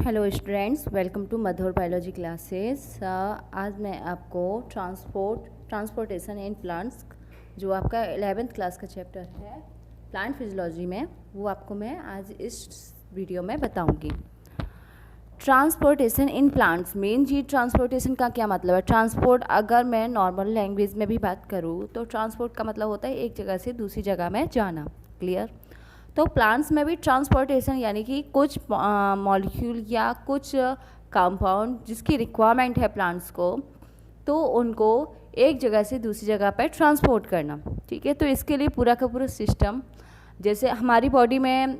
Hello students, welcome to Madhur biology classes. आज मैं आपको ट्रांसपोर्टेशन इन प्लांट्स, जो आपका 11th क्लास का चैप्टर है प्लांट फिजियोलॉजी में, वो आपको मैं आज इस वीडियो में बताऊंगी। Transportation in plants, main cheese transportation का क्या मतलब है। ट्रांसपोर्ट अगर मैं नॉर्मल लैंग्वेज में भी बात करूँ तो ट्रांसपोर्ट का मतलब होता है एक जगह से दूसरी जगह में जाना। क्लियर। तो प्लांट्स में भी ट्रांसपोर्टेशन यानी कि कुछ मॉलिक्यूल या कुछ कंपाउंड जिसकी रिक्वायरमेंट है प्लांट्स को, तो उनको एक जगह से दूसरी जगह पर ट्रांसपोर्ट करना। ठीक है। तो इसके लिए पूरा का पूरा सिस्टम, जैसे हमारी बॉडी में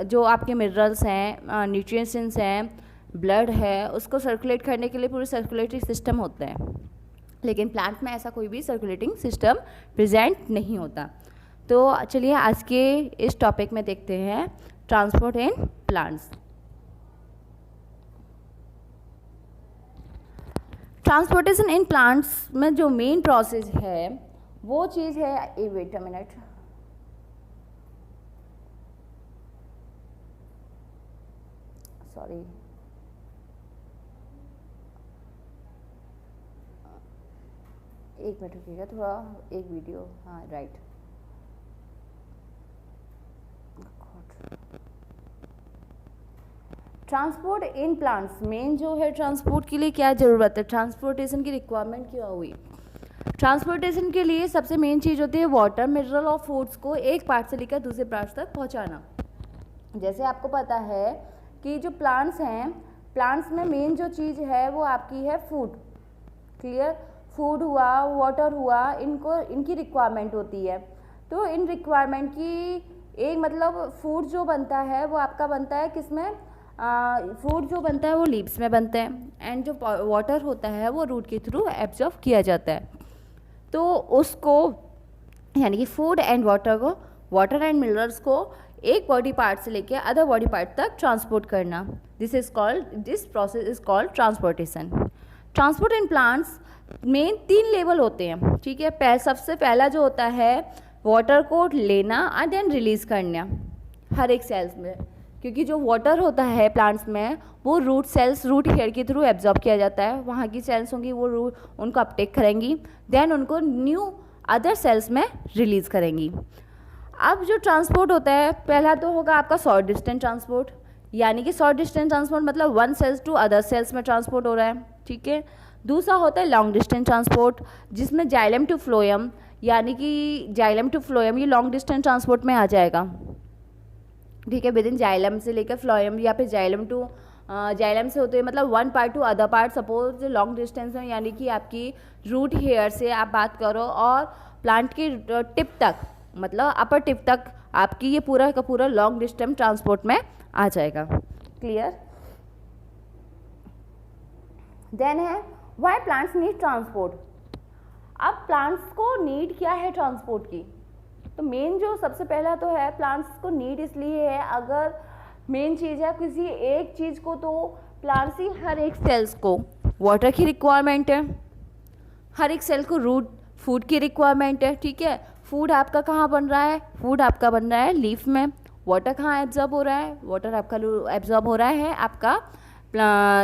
जो आपके मिनरल्स हैं, न्यूट्रिएंट्स हैं, ब्लड है, उसको सर्कुलेट करने के लिए पूरे सर्कुलेटरी सिस्टम होता है, लेकिन प्लांट में ऐसा कोई भी सर्कुलेटिंग सिस्टम प्रेजेंट नहीं होता। तो चलिए आज के इस टॉपिक में देखते हैं transport in plants. Transportation in plants में जो मेन प्रोसेस है वो चीज़ है, वेट अ मिनट, सॉरी, एक मिनट रुकिएगा, थोड़ा एक वीडियो, हाँ right. Transport in plants, main जो है ट्रांसपोर्ट के लिए क्या ज़रूरत है, ट्रांसपोर्टेशन की रिक्वायरमेंट क्या हुई। ट्रांसपोर्टेशन के लिए सबसे मेन चीज़ होती है वाटर, मिनरल और फूड्स को एक पार्ट से लेकर दूसरे पार्ट तक पहुंचाना। जैसे आपको पता है कि जो प्लांट्स हैं, प्लांट्स में मेन जो चीज़ है वो आपकी है फूड। क्लियर। फूड हुआ, वाटर हुआ, इनकी रिक्वायरमेंट होती है। तो इन रिक्वायरमेंट की एक मतलब फूड जो बनता है वो आपका बनता है किसमें, फूड जो बनता है वो लीव्स में बनते हैं, एंड जो वाटर होता है वो रूट के थ्रू एब्जॉर्ब किया जाता है। तो उसको यानी कि फूड एंड वाटर को, वाटर एंड मिनरल्स को एक बॉडी पार्ट से लेके अदर बॉडी पार्ट तक ट्रांसपोर्ट करना, this process is called transportation. Transport in plants main 3 level होते हैं। ठीक है। सबसे पहला जो होता है वाटर को लेना एंड देन रिलीज़ करना हर एक सेल्स में, क्योंकि जो वाटर होता है प्लांट्स में वो रूट हेयर के थ्रू एब्जॉर्ब किया जाता है। वहाँ की सेल्स होंगी वो उनको अपटेक करेंगी, देन उनको न्यू अदर सेल्स में रिलीज़ करेंगी। अब जो ट्रांसपोर्ट होता है, पहला तो होगा आपका शॉर्ट डिस्टेंस ट्रांसपोर्ट, यानी कि शॉर्ट डिस्टेंस ट्रांसपोर्ट मतलब one cells to other cells में ट्रांसपोर्ट हो रहा है। ठीक है। दूसरा होता है लॉन्ग डिस्टेंस ट्रांसपोर्ट, जिसमें जाइलम टू फ्लोएम, यानी कि जाइलम टू फ्लोएम ये लॉन्ग डिस्टेंस ट्रांसपोर्ट में आ जाएगा। ठीक है। विद इन जाइलम से लेकर फ्लोएम या फिर जाइलम से होते हैं मतलब one part two other part. Suppose long distance में यानी कि आपकी रूट हेयर से आप बात करो और प्लांट की टिप तक, मतलब अपर टिप तक आपकी ये पूरा का पूरा लॉन्ग डिस्टेंस ट्रांसपोर्ट में आ जाएगा। क्लियर। देन है व्हाई प्लांट्स नीड ट्रांसपोर्ट। अब प्लांट्स को नीड क्या है ट्रांसपोर्ट की, तो मेन जो सबसे पहला तो है प्लांट्स को नीड इसलिए है, अगर मेन चीज़ है किसी एक चीज़ को, तो प्लांट्स ही हर एक सेल्स को वाटर की रिक्वायरमेंट है, हर एक सेल को रूट फूड की रिक्वायरमेंट है। ठीक है। फूड आपका कहाँ बन रहा है, फूड आपका बन रहा है लीफ में। वाटर कहाँ एब्जॉर्ब हो रहा है, वाटर आपका एब्जॉर्ब हो रहा है आपका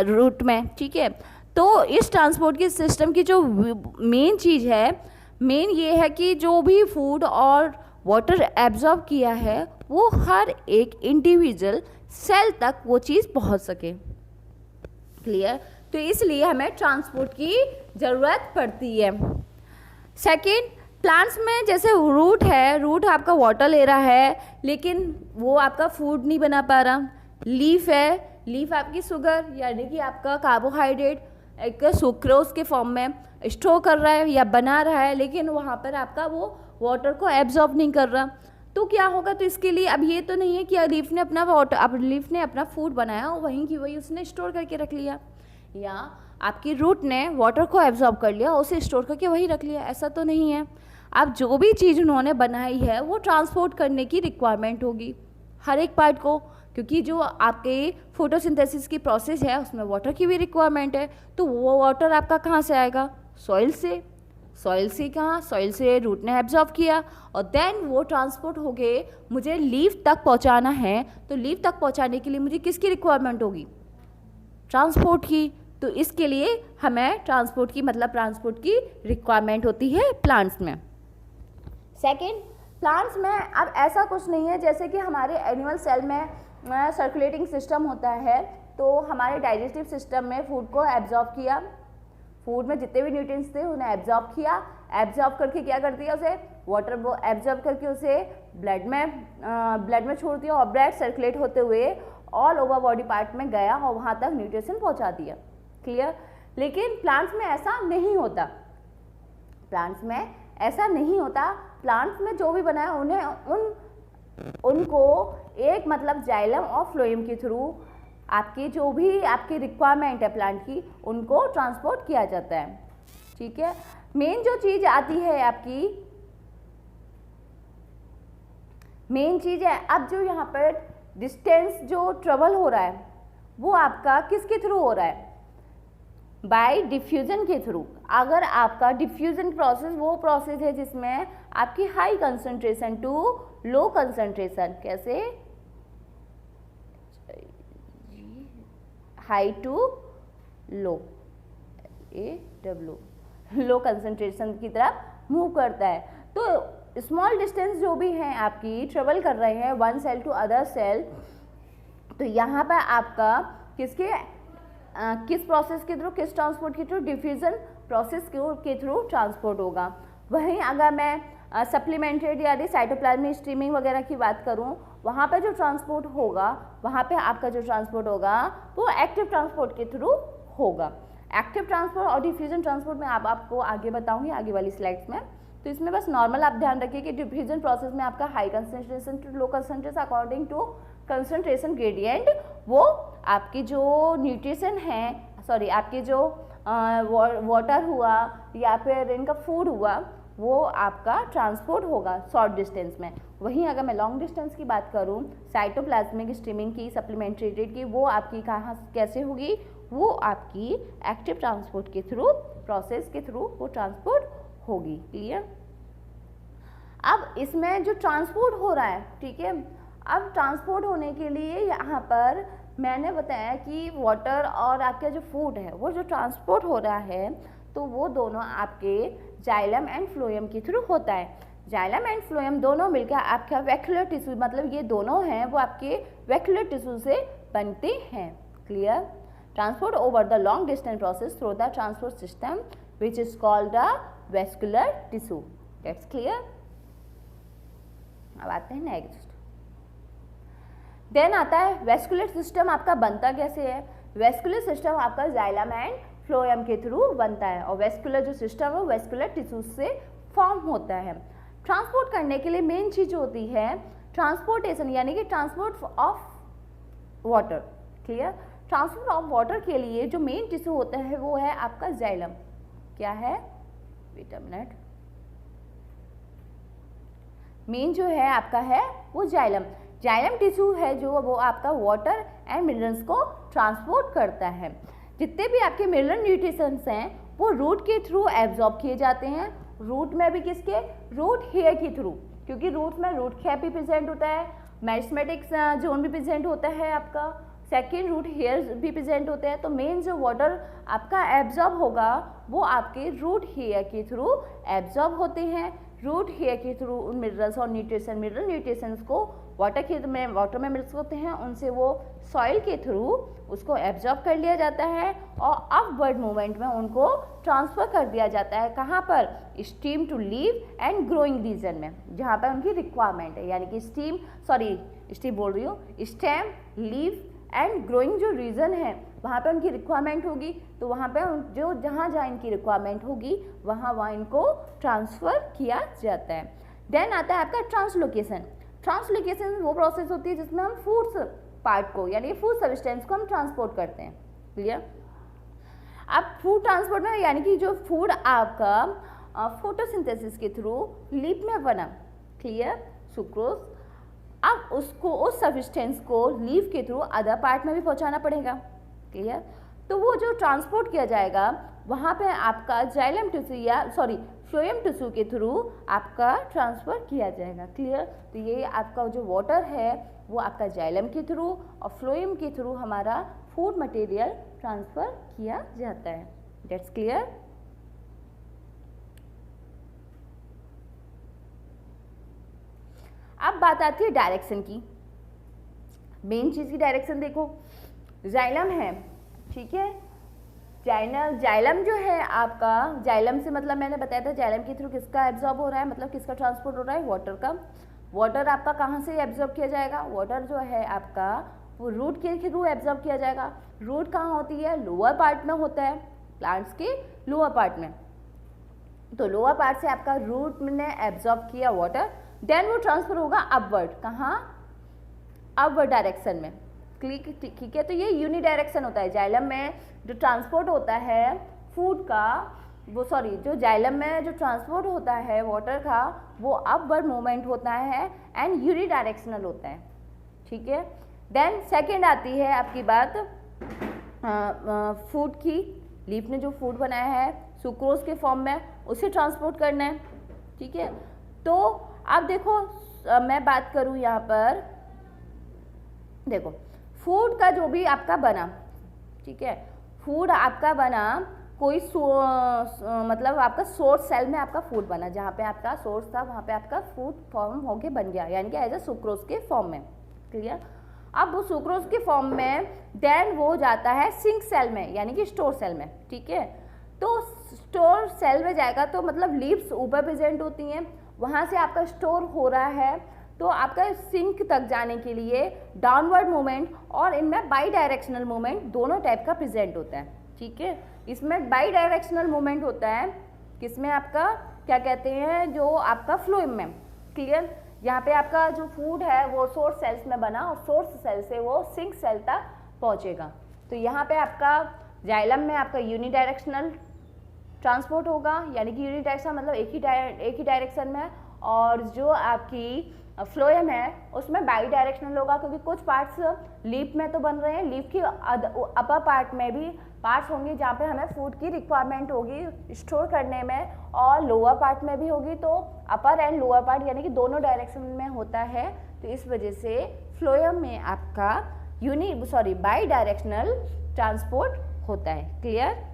रूट में। ठीक है। तो इस ट्रांसपोर्ट की सिस्टम की जो मेन चीज़ है, मेन ये है कि जो भी फूड और वाटर एब्जॉर्ब किया है वो हर एक इंडिविजुअल सेल तक वो चीज़ पहुंच सके। क्लियर। तो इसलिए हमें ट्रांसपोर्ट की ज़रूरत पड़ती है। सेकंड, प्लांट्स में जैसे रूट है, रूट आपका वाटर ले रहा है लेकिन वो आपका फूड नहीं बना पा रहा। लीफ है, लीफ आपकी शुगर यानी कि आपका कार्बोहाइड्रेट एक सुक्रोज के फॉर्म में स्टोर कर रहा है या बना रहा है, लेकिन वहाँ पर आपका वो वाटर को एब्जॉर्ब नहीं कर रहा। तो क्या होगा, तो इसके लिए अब ये तो नहीं है कि लीफ ने अपना वाटर, अब लीफ ने अपना फूड बनाया और वहीं की वही उसने स्टोर करके रख लिया, या आपकी रूट ने वाटर को एब्जॉर्ब कर लिया उसे स्टोर करके वहीं रख लिया, ऐसा तो नहीं है। अब जो भी चीज़ उन्होंने बनाई है वो ट्रांसपोर्ट करने की रिक्वायरमेंट होगी हर एक पार्ट को, क्योंकि जो आपके फोटोसिंथेसिस की प्रोसेस है उसमें वाटर की भी रिक्वायरमेंट है। तो वो वाटर आपका कहाँ से आएगा, सॉइल से। सॉइल से कहाँ, सॉइल से रूट ने एब्जॉर्ब किया और देन वो ट्रांसपोर्ट हो गए, मुझे लीफ तक पहुँचाना है। तो लीफ तक पहुँचाने के लिए मुझे किसकी रिक्वायरमेंट होगी, ट्रांसपोर्ट की। तो इसके लिए हमें ट्रांसपोर्ट की रिक्वायरमेंट होती है प्लांट्स में। सेकेंड, प्लांट्स में अब ऐसा कुछ नहीं है जैसे कि हमारे एनिमल सेल में सर्कुलेटिंग सिस्टम होता है, तो हमारे डाइजेस्टिव सिस्टम में फूड को एब्जॉर्ब किया, फूड में जितने भी न्यूट्रिएंट्स थे उन्हें एब्जॉर्ब किया, एब्जॉर्ब करके क्या कर दिया, उसे वाटर एब्जॉर्ब करके उसे ब्लड में छोड़ दिया और ब्लड सर्कुलेट होते हुए ऑल ओवर बॉडी पार्ट में गया और वहाँ तक न्यूट्रिशन पहुँचा दिया। क्लियर। लेकिन प्लांट्स में ऐसा नहीं होता, प्लांट्स में ऐसा नहीं होता। प्लांट्स में जो भी बना है उनको एक मतलब जाइलम और फ्लोएम के थ्रू आपकी जो भी आपकी रिक्वायरमेंट है प्लांट की, उनको ट्रांसपोर्ट किया जाता है। ठीक है। मेन जो चीज़ आती है आपकी, मेन चीज़ है अब जो यहाँ पर डिस्टेंस जो ट्रेवल हो रहा है वो आपका किसके थ्रू हो रहा है, बाय डिफ्यूजन के थ्रू। अगर आपका डिफ्यूजन प्रोसेस वो प्रोसेस है जिसमें आपकी high concentration to low concentration, कैसे, high to low, low concentration की तरफ मूव करता है। तो स्मॉल डिस्टेंस जो भी हैं आपकी ट्रेवल कर रहे हैं one cell to other cell, तो यहाँ पर आपका किस प्रोसेस के थ्रू, किस ट्रांसपोर्ट के थ्रू, डिफ्यूजन प्रोसेस के थ्रू ट्रांसपोर्ट होगा। वहीं अगर मैं सप्लीमेंटेड यानी साइटोप्लाज्मिक स्ट्रीमिंग वगैरह की बात करूं, वहाँ पे जो ट्रांसपोर्ट होगा, वहाँ पे आपका जो ट्रांसपोर्ट होगा वो एक्टिव ट्रांसपोर्ट के थ्रू होगा। एक्टिव ट्रांसपोर्ट और डिफ्यूजन ट्रांसपोर्ट में आपको आगे बताऊंगी आगे वाली स्लाइड्स में। तो इसमें बस नॉर्मल आप ध्यान रखिए कि डिफ्यूजन प्रोसेस में आपका high concentration to low concentration according to concentration gradient, वो आपकी जो न्यूट्रिशन है, सॉरी आपकी जो वाटर हुआ या फिर इनका फूड हुआ, वो आपका ट्रांसपोर्ट होगा शॉर्ट डिस्टेंस में। वहीं अगर मैं लॉन्ग डिस्टेंस की बात करूं, साइटोप्लाज्मिक स्ट्रीमिंग की, सप्लीमेंट्री रेट की, वो आपकी कहाँ कैसे होगी, वो आपकी एक्टिव ट्रांसपोर्ट के थ्रू, प्रोसेस के थ्रू वो ट्रांसपोर्ट होगी। क्लियर। अब इसमें जो ट्रांसपोर्ट हो रहा है, ठीक है, अब ट्रांसपोर्ट होने के लिए यहाँ पर मैंने बताया कि वाटर और आपका जो फूड है वो जो ट्रांसपोर्ट हो रहा है, तो वो दोनों आपके जाइलम एंड फ्लोएम के थ्रू होता है। जाइलम एंड फ्लोएम दोनों मिलकर आपका वैक्यूलर टिश्यू, मतलब ये दोनों हैं वो आपके वैक्यूलर टिश्यू से बनते हैं। Clear. Transport over the long distance process through the transport system which is called the vascular tissue. That's clear. अब आते हैं नेक्स्ट। देन आता है वेस्कुलर सिस्टम आपका बनता कैसे है। वेस्कुलर सिस्टम आपका जाइलम एंड फ्लोएम के थ्रू बनता है और वेस्कुलर जो सिस्टम है वेस्कुलर टिश्यू से फॉर्म होता है। ट्रांसपोर्ट करने के लिए मेन चीज होती है ट्रांसपोर्टेशन, यानी कि transport of water. Clear. Transport of water के लिए जो मेन टिश्यू होता है वो है आपका जाइलम। क्या है, वेट अ मिनट, मेन जो है आपका है वो जाइलम। जाइलम टिश्यू है जो वो आपका वाटर एंड मिनरल्स को ट्रांसपोर्ट करता है। जितने भी आपके मिनरल न्यूट्रिशंस हैं वो रूट के थ्रू एब्जॉर्ब किए जाते हैं। रूट में भी किसके, रूट हेयर के थ्रू, क्योंकि रूट में रूट कैप भी प्रेजेंट होता है, मेरिस्टेमेटिक जोन भी प्रेजेंट होता है आपका, सेकेंड रूट हेयर भी प्रेजेंट होते हैं। तो मेन जो वाटर आपका एब्जॉर्ब होगा वो आपके रूट हेयर के थ्रू एब्जॉर्ब होते हैं। रूट हेयर के थ्रू मिनरल्स और मिनरल न्यूट्रिशंस को वाटर में मिक्स होते हैं, उनसे वो सॉइल के थ्रू उसको एब्जॉर्ब कर लिया जाता है और अपवर्ड मूवमेंट में उनको ट्रांसफ़र कर दिया जाता है। कहाँ पर, stem to leaf and growing region में, जहाँ पर उनकी रिक्वायरमेंट है, यानी कि स्टेम बोल रही हूँ, स्टेम, लीव एंड ग्रोइंग जो रीजन है वहाँ पे उनकी रिक्वायरमेंट होगी। तो वहाँ पे जो जहाँ इनकी रिक्वायरमेंट होगी वहाँ इनको ट्रांसफ़र किया जाता है। देन आता है आपका ट्रांसलोकेशन। ट्रांसलोकेशन वो प्रोसेस होती है जिसमें हम फूड्स पार्ट को, यानी फूड सब्सटेंस को हम ट्रांसपोर्ट करते हैं। क्लियर। अब फूड ट्रांसपोर्ट में यानी कि जो फूड आपका फोटोसिंथेसिस के थ्रू लीफ में बना, क्लियर, सुक्रोज, अब उसको उस सब्सटेंस को लीफ के थ्रू अदर पार्ट में भी पहुंचाना पड़ेगा। क्लियर। तो वो जो ट्रांसपोर्ट किया जाएगा वहाँ पे आपका जाइलम टिश्यू या फ्लोएम टिश्यू के थ्रू आपका ट्रांसफ़र किया जाएगा। क्लियर। तो ये आपका जो वाटर है वो आपका जाइलम के थ्रू और फ्लोएम के थ्रू हमारा फूड मटेरियल ट्रांसफ़र किया जाता है। That's clear. अब बात आती है डायरेक्शन की। मेन चीज़ की डायरेक्शन देखो, जाइलम है, ठीक है, जाइलम जो है आपका, जाइलम से मतलब मैंने बताया था जाइलम के थ्रू किसका एब्जॉर्ब हो रहा है, मतलब किसका ट्रांसपोर्ट हो रहा है, वाटर का। वाटर आपका कहाँ से एब्जॉर्ब किया जाएगा, वाटर जो है आपका वो रूट के थ्रू एब्जॉर्ब किया जाएगा। रूट कहाँ होती है, लोअर पार्ट में होता है, प्लांट्स के लोअर पार्ट में। तो लोअर पार्ट से आपका रूट ने एब्जॉर्ब किया वाटर, देन वो ट्रांसफर होगा अपवर्ड, कहाँ, अपवर्ड डायरेक्शन में। ठीक है, तो ये यूनि डायरेक्शन होता है। जाइलम में जो ट्रांसपोर्ट होता है फूड का, वो सॉरी जो जाइलम में जो ट्रांसपोर्ट होता है वाटर का, वो अपवर्ड मूवमेंट होता है एंड यूनि डायरेक्शनल होता है। ठीक है, देन सेकेंड आती है आपकी बात फूड की। लीफ ने जो फूड बनाया है सुक्रोज के फॉर्म में, उसे ट्रांसपोर्ट करना है। ठीक है, तो अब देखो मैं बात करूँ यहाँ पर, देखो फूड का जो भी आपका बना, ठीक है, फूड आपका बना कोई मतलब आपका सोर्स सेल में आपका फूड बना, जहाँ पे आपका सोर्स था वहाँ पे आपका फूड फॉर्म होके बन गया, यानी कि एज अ सुक्रोज के फॉर्म में। क्लियर। अब वो सुक्रोज के फॉर्म में देन वो जाता है सिंक सेल में, यानी कि स्टोर सेल में। ठीक है, तो स्टोर सेल में जाएगा तो मतलब लीव्स ऊपर प्रेजेंट होती हैं, वहाँ से आपका स्टोर हो रहा है, तो आपका सिंक तक जाने के लिए डाउनवर्ड मूवमेंट और इनमें बाई डायरेक्शनल मूवमेंट दोनों टाइप का प्रेजेंट होता है। ठीक है, इसमें बाई डायरेक्शनल मूवमेंट होता है किसमें, आपका क्या कहते हैं, जो आपका फ्लोएम में। क्लियर। यहाँ पे आपका जो फूड है वो सोर्स सेल्स में बना और सोर्स सेल से वो सिंक सेल तक पहुँचेगा। तो यहाँ पे आपका जाइलम में आपका यूनि डायरेक्शनल ट्रांसपोर्ट होगा, यानी कि यूनि डायरेक्शन मतलब एक ही डायरेक्शन में, और जो आपकी फ्लोएम है उसमें बाई डायरेक्शनल होगा, क्योंकि कुछ पार्ट्स लीफ में तो बन रहे हैं, लीफ की अपर पार्ट में भी पार्ट्स होंगे जहाँ पे हमें फूड की रिक्वायरमेंट होगी स्टोर करने में, और लोअर पार्ट में भी होगी, तो अपर एंड लोअर पार्ट यानी कि दोनों डायरेक्शन में होता है। तो इस वजह से फ्लोएम में आपका बाई डायरेक्शनल ट्रांसपोर्ट होता है। क्लियर।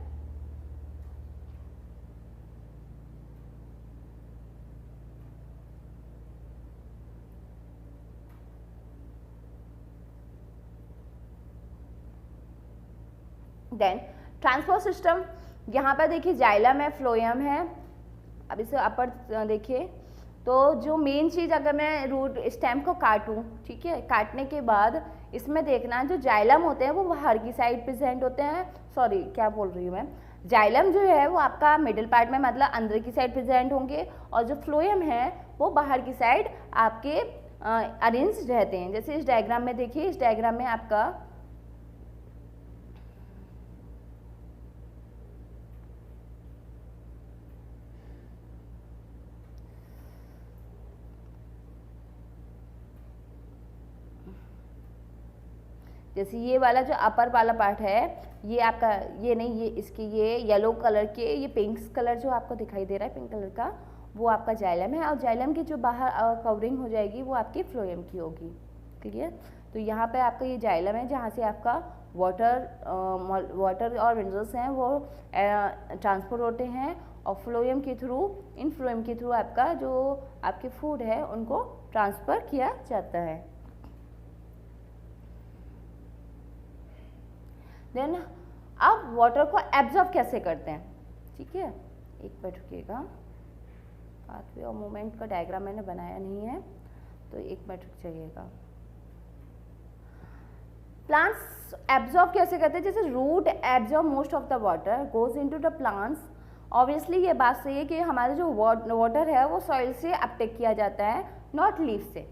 देन ट्रांसपोर्ट सिस्टम, यहाँ पर देखिए जाइलम है, फ्लोएम है। अब इसे अपर देखिए, तो जो मेन चीज़ अगर मैं रूट स्टेम को काटूँ, ठीक है, काटने के बाद इसमें देखना जो जाइलम होते हैं वो बाहर की साइड प्रेजेंट होते हैं, सॉरी क्या बोल रही हूँ मैं, जाइलम जो है वो आपका मिडिल पार्ट में मतलब अंदर की साइड प्रेजेंट होंगे, और जो फ्लोएम है वो बाहर की साइड आपके अरेंज रहते हैं। जैसे इस डायग्राम में देखिए, इस डायग्राम में आपका जैसे ये वाला जो अपर वाला पार्ट है, ये आपका ये नहीं, ये इसकी ये येलो कलर के, ये पिंक कलर जो आपको दिखाई दे रहा है पिंक कलर का, वो आपका जाइलम है, और जाइलम की जो बाहर कवरिंग हो जाएगी वो आपकी फ्लोएम की होगी। क्लियर। तो यहाँ पे आपका ये जाइलम है जहाँ से आपका वाटर और मिनरल्स हैं वो ट्रांसपोर्ट होते हैं, और फ्लोएम के थ्रू, इन फ्लोएम के थ्रू आपका जो आपके फूड है उनको ट्रांसफ़र किया जाता है। देन अब वाटर को एब्जॉर्ब कैसे करते हैं, ठीक है, एक बार रुकिएगा, पाथवे और मूवमेंट का डायग्राम मैंने बनाया नहीं है, तो एक मिनट रुक जाइएगा। प्लांट्स एब्जॉर्ब कैसे करते हैं, जैसे root absorb most of the water goes into the plants. Obviously ये बात सही है कि हमारा जो वाटर है वो सॉइल से अपटेक किया जाता है, नॉट लीफ से।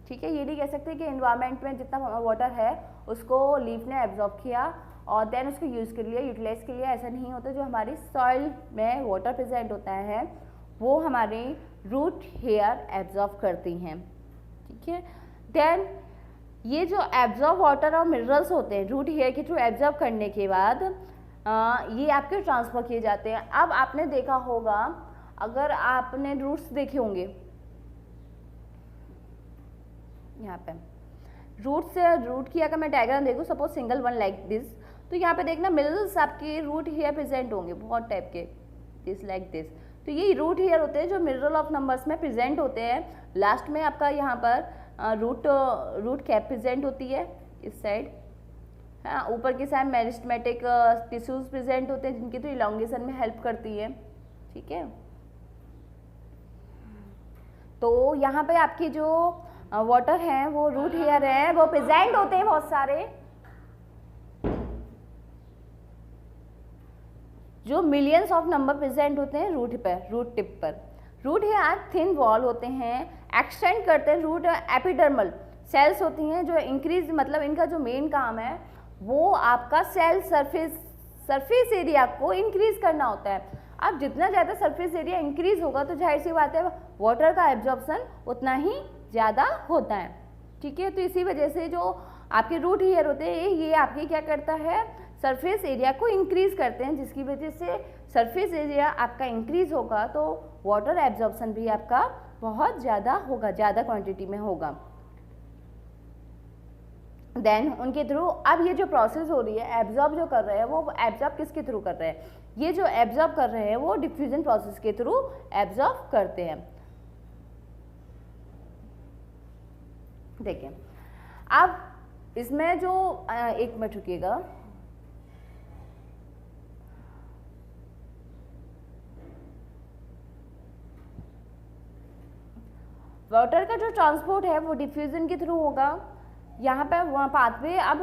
ठीक है, ये नहीं कह सकते कि एनवायरनमेंट में जितना वाटर है उसको लीफ ने एब्जॉर्ब किया और देन उसको यूज़ कर लिया, यूटिलाइज कर लिया, ऐसा नहीं होता। जो हमारी सॉइल में वाटर प्रेजेंट होता है वो हमारी रूट हेयर एब्जॉर्ब करती हैं। ठीक है, देन ये जो एब्जॉर्ब वाटर और मिनरल्स होते हैं रूट हेयर के थ्रू एब्जॉर्ब करने के बाद ये आपके ट्रांसफ़र किए जाते हैं। अब आपने देखा होगा, अगर आपने रूट्स देखे होंगे यहाँ पे, रूट से रूट की अगर मैं डायग्राम देखूँ suppose single one like this, तो यहाँ पे देखना मिडल्स आपके रूट हेयर प्रेजेंट होंगे बहुत टाइप के, दिस लाइक दिस। तो ये रूट हेयर होते हैं जो मिडल ऑफ नंबर्स में प्रेजेंट होते हैं। लास्ट में आपका यहाँ पर रूट कैप प्रेजेंट होती है इस साइड। हाँ, ऊपर की साइड मेरिस्टेमेटिक टिश्यूज प्रेजेंट होते हैं जिनकी तो इलॉन्गेशन में हेल्प करती है। ठीक है, तो यहाँ पे आपकी जो वाटर है वो रूट हेयर है वो प्रेजेंट होते हैं बहुत सारे, जो मिलियंस ऑफ नंबर प्रेजेंट होते हैं रूट पर, रूट टिप पर। रूट हेयर थिन वॉल होते हैं, एक्सटेंड करते हैं। रूट एपिडर्मल सेल्स होती हैं जो इंक्रीज, मतलब इनका जो मेन काम है वो आपका सेल सरफेस एरिया को इंक्रीज करना होता है। अब जितना ज़्यादा सरफेस एरिया इंक्रीज होगा तो जाहिर सी बात है वाटर का एब्जॉर्प्शन उतना ही ज़्यादा होता है। ठीक है, तो इसी वजह से जो आपके रूट हेयर होते हैं ये आपके क्या करता है, सरफेस एरिया को इंक्रीज करते हैं, जिसकी वजह से सरफेस एरिया आपका इंक्रीज होगा तो वाटर एब्जॉर्प्शन भी आपका बहुत ज़्यादा होगा, ज़्यादा क्वांटिटी में होगा। देन उनके थ्रू अब ये जो प्रोसेस हो रही है एब्जॉर्ब जो कर रहे हैं वो एब्जॉर्ब किसके थ्रू कर रहे हैं, ये जो एब्जॉर्ब कर रहे हैं वो डिफ्यूजन प्रोसेस के थ्रू एब्जॉर्ब करते हैं। देखिए अब इसमें जो एक मिनट रुकिएगा, वाटर का जो ट्रांसपोर्ट है वो डिफ्यूजन के थ्रू होगा। यहाँ पर पाथवे अब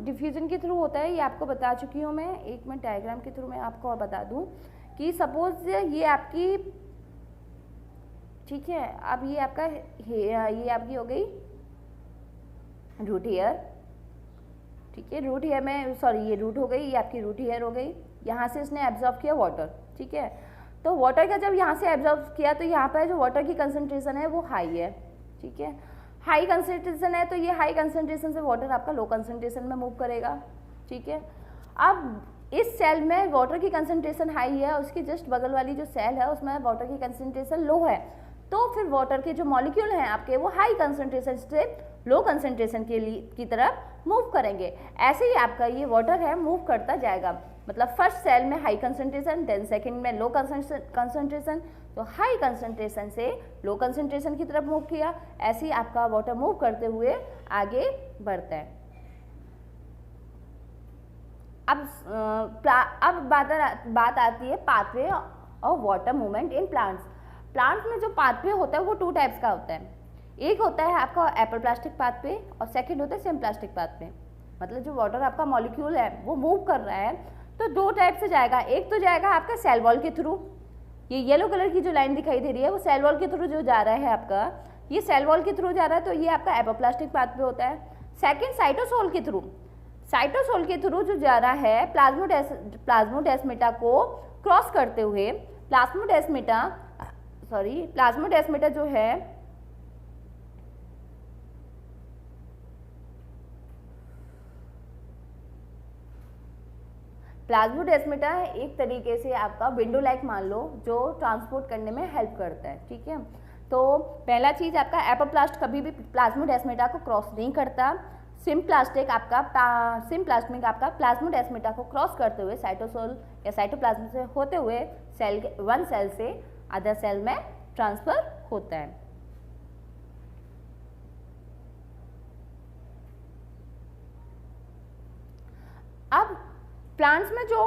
डिफ्यूजन के थ्रू होता है, ये आपको बता चुकी हूँ मैं। एक मिनट डायग्राम के थ्रू मैं आपको और बता दूँ कि सपोज ये आपकी, ठीक है, अब ये आपका ये आपकी हो गई रूट हेयर। ठीक है, रूट हेयर में सॉरी ये रूट हो गई, ये आपकी रूट हेयर हो गई। यहाँ से इसने एब्जॉर्ब किया वाटर। ठीक है, तो वाटर का जब यहाँ से एब्जॉर्ब किया तो यहाँ पर जो वाटर की कंसंट्रेशन है वो हाई है। ठीक है, हाई कंसंट्रेशन है तो ये हाई कंसंट्रेशन से वाटर आपका लो कंसंट्रेशन में मूव करेगा। ठीक है, अब इस सेल में वाटर की कंसंट्रेशन हाई है, उसकी जस्ट बगल वाली जो सेल है उसमें वाटर की कंसंट्रेशन लो है, तो फिर वाटर के जो मॉलिक्यूल हैं आपके वो हाई कंसंट्रेशन से लो कंसंट्रेशन की तरफ मूव करेंगे। ऐसे ही आपका ये वाटर है मूव करता जाएगा, मतलब फर्स्ट सेल में हाई कंसंट्रेशन, देन सेकंड में लो कंसंट्रेशन, तो हाई कंसंट्रेशन से लो कंसंट्रेशन की तरफ मूव किया। ऐसे ही आपका वाटर मूव करते हुए आगे बढ़ता है। अब बात आती है pathway of water movement in plants. Plants में जो पाथवे होता है वो टू टाइप्स का होता है। एक होता है आपका एपोप्लास्टिक पाथवे और सेकंड होता है सिम्प्लास्टिक पाथवे। मतलब जो वाटर आपका मॉलिक्यूल है वो मूव कर रहा है तो दो टाइप से जाएगा। एक तो जाएगा आपका सेल वॉल के थ्रू, ये येलो कलर की जो लाइन दिखाई दे रही है वो सेल वॉल के थ्रू जो जा रहा है आपका, ये सेल वॉल के थ्रू जा रहा है तो ये आपका एपोप्लास्टिक पाथवे होता है। सेकंड साइटोसोल के थ्रू, साइटोसोल के थ्रू जो जा रहा है प्लाज्मोडेस्माटा को क्रॉस करते हुए। प्लाज्मोडेस्माटा जो है प्लाज्मोडेस्माटा एक तरीके से आपका विंडो लाइक मान लो जो ट्रांसपोर्ट करने में हेल्प करता है। ठीक है, तो पहला चीज आपका एपोप्लास्ट कभी भी प्लाज्मोडेस्माटा को क्रॉस नहीं करता। सिम्प्लास्टिक आपका प्लाज्मोडेस्माटा को क्रॉस करते हुए साइटोसोल या साइटोप्लाज्म से होते हुए वन सेल से अदर सेल में ट्रांसफर होता है। अब प्लांट्स में जो